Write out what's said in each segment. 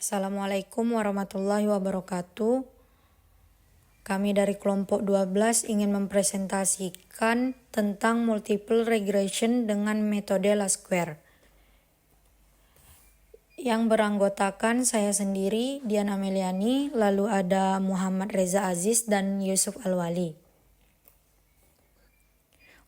Assalamualaikum warahmatullahi wabarakatuh. Kami dari kelompok 12 ingin mempresentasikan tentang multiple regression dengan metode Laskwer. Yang beranggotakan saya sendiri, Diana Meliani, lalu ada Muhammad Reza Aziz dan Yusuf Alwali.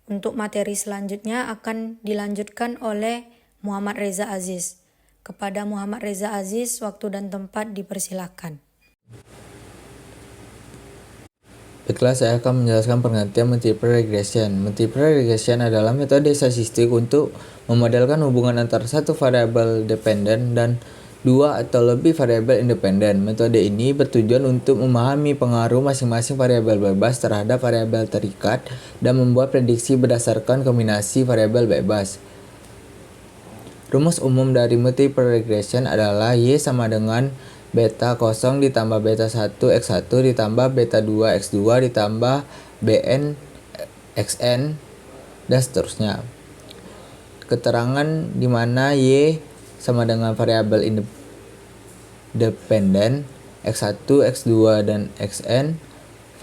Untuk materi selanjutnya akan dilanjutkan oleh Muhammad Reza Aziz. Kepada Muhammad Reza Aziz, waktu dan tempat dipersilakan. Baiklah, saya akan menjelaskan pengertian multiple regression. Multiple regression adalah metode statistik untuk memodelkan hubungan antara satu variabel dependen dan dua atau lebih variabel independen. Metode ini bertujuan untuk memahami pengaruh masing-masing variabel bebas terhadap variabel terikat dan membuat prediksi berdasarkan kombinasi variabel bebas. Rumus umum dari multiple regression adalah Y sama dengan beta 0 ditambah beta 1 X1 ditambah beta 2 X2 ditambah Bn Xn dan seterusnya. Keterangan di mana Y sama dengan variabel independen, X1, X2 dan Xn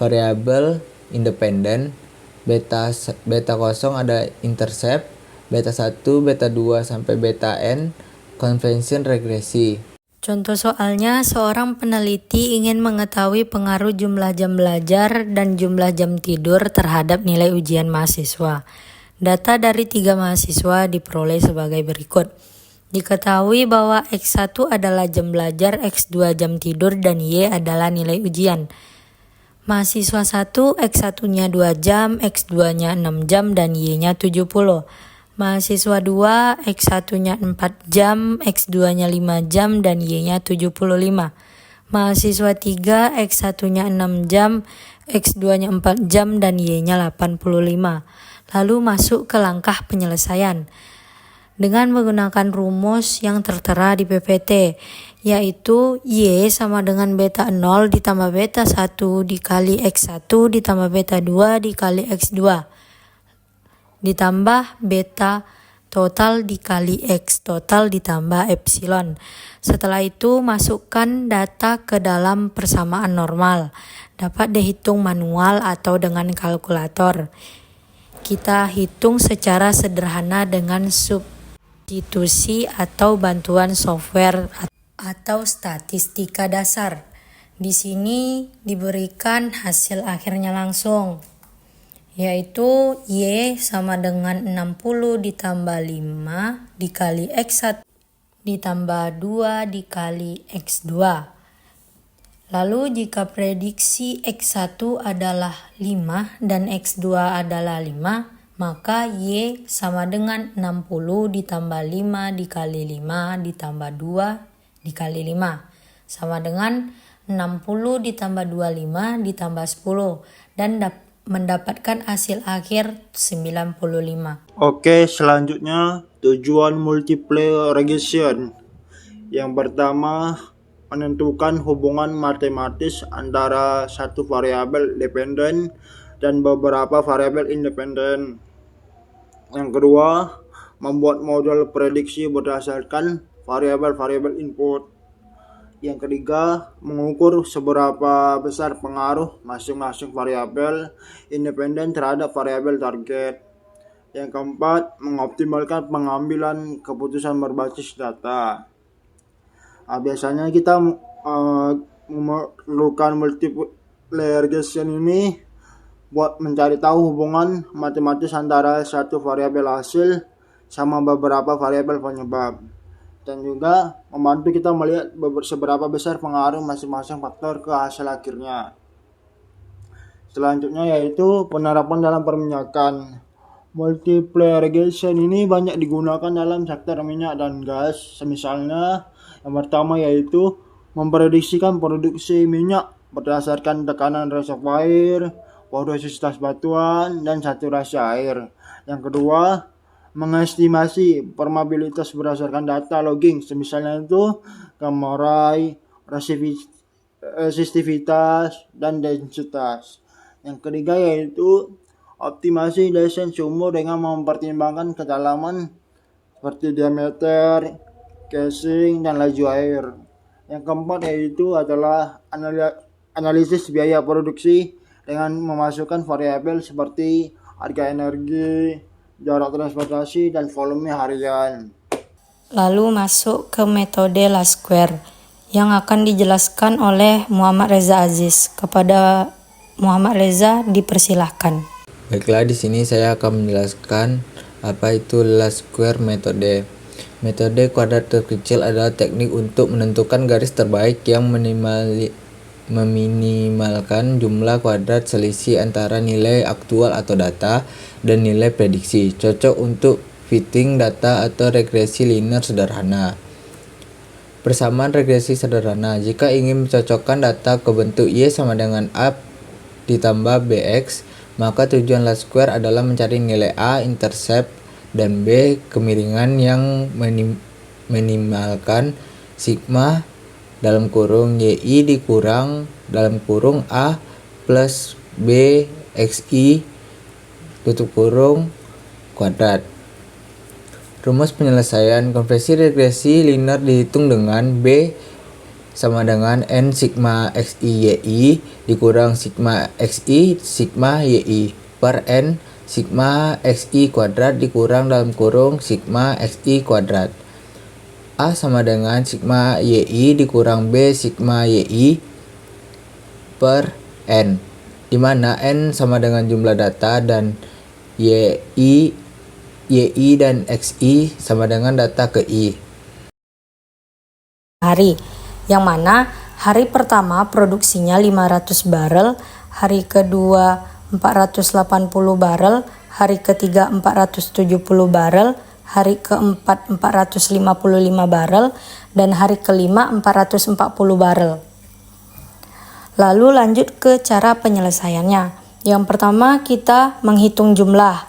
variabel independen, beta 0 ada intercept, beta 1, beta 2 sampai beta n convention regresi. Contoh soalnya, seorang peneliti ingin mengetahui pengaruh jumlah jam belajar dan jumlah jam tidur terhadap nilai ujian mahasiswa. Data dari 3 mahasiswa diperoleh sebagai berikut. Diketahui bahwa X1 adalah jam belajar, X2 jam tidur, dan Y adalah nilai ujian. Mahasiswa 1, X1-nya 2 jam, X2-nya 6 jam, dan Y-nya 70. Mahasiswa 2, X1-nya 4 jam, X2-nya 5 jam, dan Y-nya 75. Mahasiswa 3, X1-nya 6 jam, X2-nya 4 jam, dan Y-nya 85. Lalu masuk ke langkah penyelesaian. Dengan menggunakan rumus yang tertera di PPT, yaitu Y sama dengan beta 0 ditambah beta 1 dikali X1 ditambah beta 2 dikali X2. Ditambah beta total dikali X total ditambah epsilon. Setelah itu masukkan data ke dalam persamaan normal. Dapat dihitung manual atau dengan kalkulator. Kita hitung secara sederhana dengan substitusi atau bantuan software atau statistika dasar. Di sini diberikan hasil akhirnya langsung, yaitu Y sama dengan 60 ditambah 5 dikali X1 ditambah 2 dikali X2. Lalu jika prediksi X1 adalah 5 dan X2 adalah 5, maka Y sama dengan 60 ditambah 5 dikali 5 ditambah 2 dikali 5. Sama dengan 60 ditambah 25 ditambah 10 dan mendapatkan hasil akhir 95. Oke, selanjutnya tujuan multiple regression. Yang pertama, menentukan hubungan matematis antara satu variabel dependen dan beberapa variabel independen. Yang kedua, membuat model prediksi berdasarkan variabel-variabel input. Yang ketiga, mengukur seberapa besar pengaruh masing-masing variabel independen terhadap variabel target. Yang keempat, mengoptimalkan pengambilan keputusan berbasis data. Biasanya kita memerlukan multiple regression ini buat mencari tahu hubungan matematis antara satu variabel hasil sama beberapa variabel penyebab. Dan juga membantu kita melihat seberapa besar pengaruh masing-masing faktor ke hasil akhirnya. Selanjutnya yaitu penerapan dalam perminyakan. Multiple regression ini banyak digunakan dalam sektor minyak dan gas. Misalnya, yang pertama yaitu memprediksikan produksi minyak berdasarkan tekanan reservoir, porositas batuan, dan saturasi air. Yang kedua, mengestimasi probabilitas berdasarkan data logging, misalnya itu gamma ray, resistivitas, dan densitas. Yang ketiga yaitu optimasi desain sumur dengan mempertimbangkan kedalaman seperti diameter, casing, dan laju air. Yang keempat yaitu adalah analisis biaya produksi dengan memasukkan variabel seperti harga energi, jarak transportasi, dan volume harian. Lalu masuk ke metode Lasquare yang akan dijelaskan oleh Muhammad Reza Aziz. Kepada Muhammad Reza dipersilahkan. Baiklah, di sini saya akan menjelaskan apa itu Lasquare metode. Metode kuadrat terkecil adalah teknik untuk menentukan garis terbaik yang meminimalkan jumlah kuadrat selisih antara nilai aktual atau data dan nilai prediksi. Cocok untuk fitting data atau regresi linear sederhana. Persamaan regresi sederhana. Jika ingin mencocokkan data ke bentuk Y sama dengan A ditambah BX, maka tujuan Lasquare adalah mencari nilai A intercept dan B kemiringan yang minimalkan sigma dalam kurung YI dikurang dalam kurung A plus B XI tutup kurung kuadrat. Rumus penyelesaian konversi regresi linear dihitung dengan B sama dengan N sigma XI YI dikurang sigma XI sigma YI per N sigma XI kuadrat dikurang dalam kurung sigma XI kuadrat. A sama dengan sigma YI dikurang B sigma YI per N, di mana N sama dengan jumlah data dan YI dan XI sama dengan data ke I. Hari, yang mana hari pertama produksinya 500 barel, hari kedua 480 barel, hari ketiga 470 barel, hari keempat 455 barel, dan hari kelima 440 barel. Lalu lanjut ke cara penyelesaiannya. Yang pertama kita menghitung jumlah.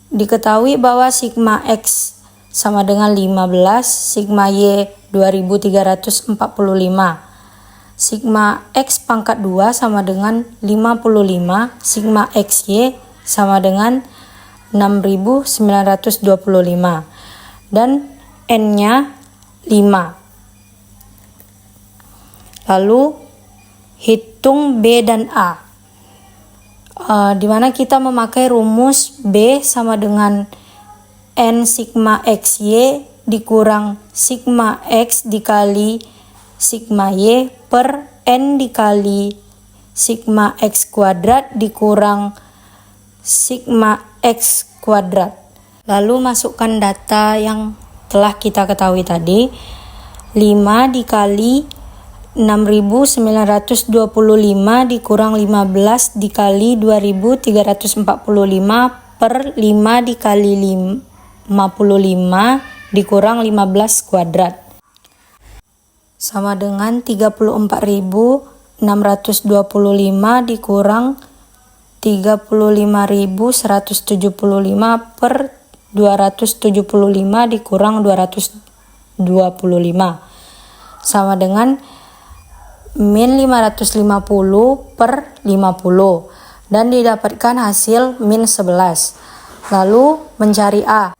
Diketahui bahwa sigma X sama dengan 15, sigma Y 2345. Sigma X pangkat 2 sama dengan 55, sigma XY sama dengan 6925 dan N-nya 5. Lalu hitung B dan A. Di mana kita memakai rumus B sama dengan N sigma XY dikurang sigma X dikali sigma Y per N dikali sigma X kuadrat dikurang sigma X kuadrat. Lalu masukkan data yang telah kita ketahui tadi. 5 dikali 6925 dikurang 15 dikali 2345 per 5 dikali 55 dikurang 15 kuadrat sama dengan 34.625 dikurang 35.175 per 275 dikurang 225 sama dengan min 550 per 50 dan didapatkan hasil min 11. Lalu mencari A,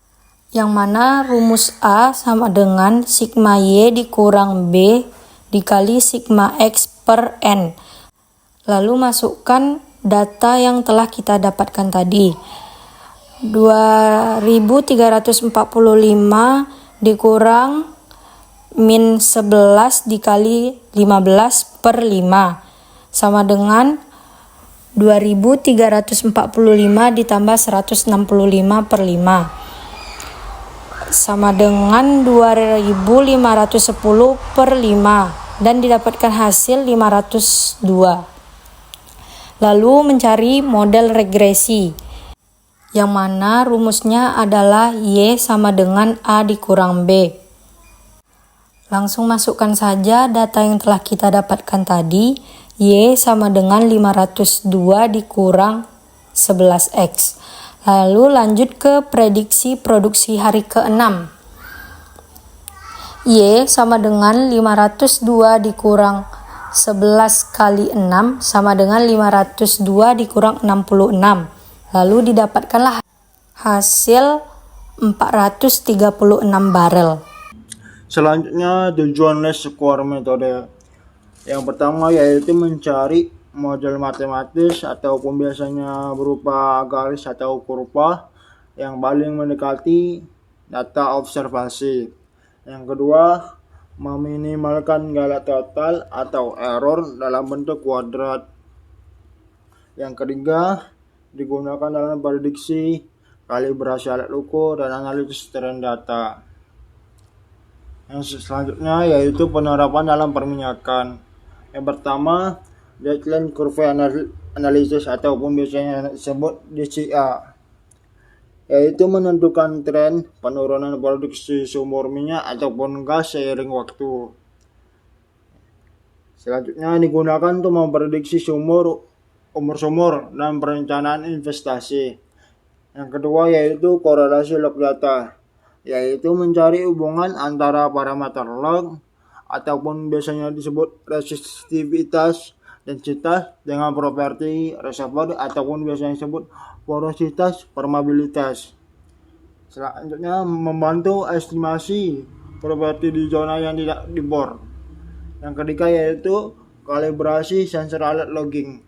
yang mana rumus A sama dengan sigma Y dikurang B dikali sigma X per N. Lalu masukkan data yang telah kita dapatkan tadi. 2345 dikurang min 11 dikali 15 per 5 sama dengan 2345 ditambah 165 per 5 sama dengan 2510 per 5 dan didapatkan hasil 502. Lalu mencari model regresi yang mana rumusnya adalah Y sama dengan A dikurang B. Langsung masukkan saja data yang telah kita dapatkan tadi. Y sama dengan 502 dikurang 11X. Lalu lanjut ke prediksi produksi hari ke-6. Y sama dengan 502 dikurang 11 kali 6 sama dengan 502 dikurang 66. Lalu didapatkanlah hasil 436 barel. Selanjutnya tujuan least square metode. Yang pertama yaitu mencari model matematis ataupun biasanya berupa garis atau kurva yang paling mendekati data observasi. Yang kedua, meminimalkan gala total atau error dalam bentuk kuadrat. Yang ketiga, digunakan dalam prediksi, kalibrasi alat ukur, dan analisis tren data. Yang selanjutnya yaitu penerapan dalam perminyakan. Yang pertama, decline curve analysis ataupun biasanya disebut DCA, yaitu menentukan tren penurunan produksi sumber minyak ataupun gas seiring waktu. Selanjutnya digunakan untuk memprediksi umur sumur dan perencanaan investasi. Yang kedua yaitu korelasi log data, yaitu mencari hubungan antara parameter log ataupun biasanya disebut resistivitas, densitas dengan properti reservoir ataupun biasanya disebut porositas, permeabilitas. Selanjutnya membantu estimasi properti di zona yang tidak dibor. Yang ketiga yaitu kalibrasi sensor alat logging,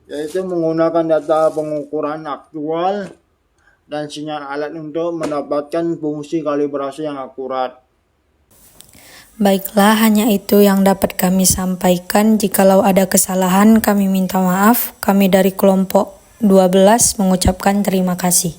yaitu menggunakan data pengukuran aktual dan sinyal alat untuk mendapatkan fungsi kalibrasi yang akurat. Baiklah, hanya itu yang dapat kami sampaikan. Jikalau ada kesalahan, kami minta maaf. Kami dari kelompok 12 mengucapkan terima kasih.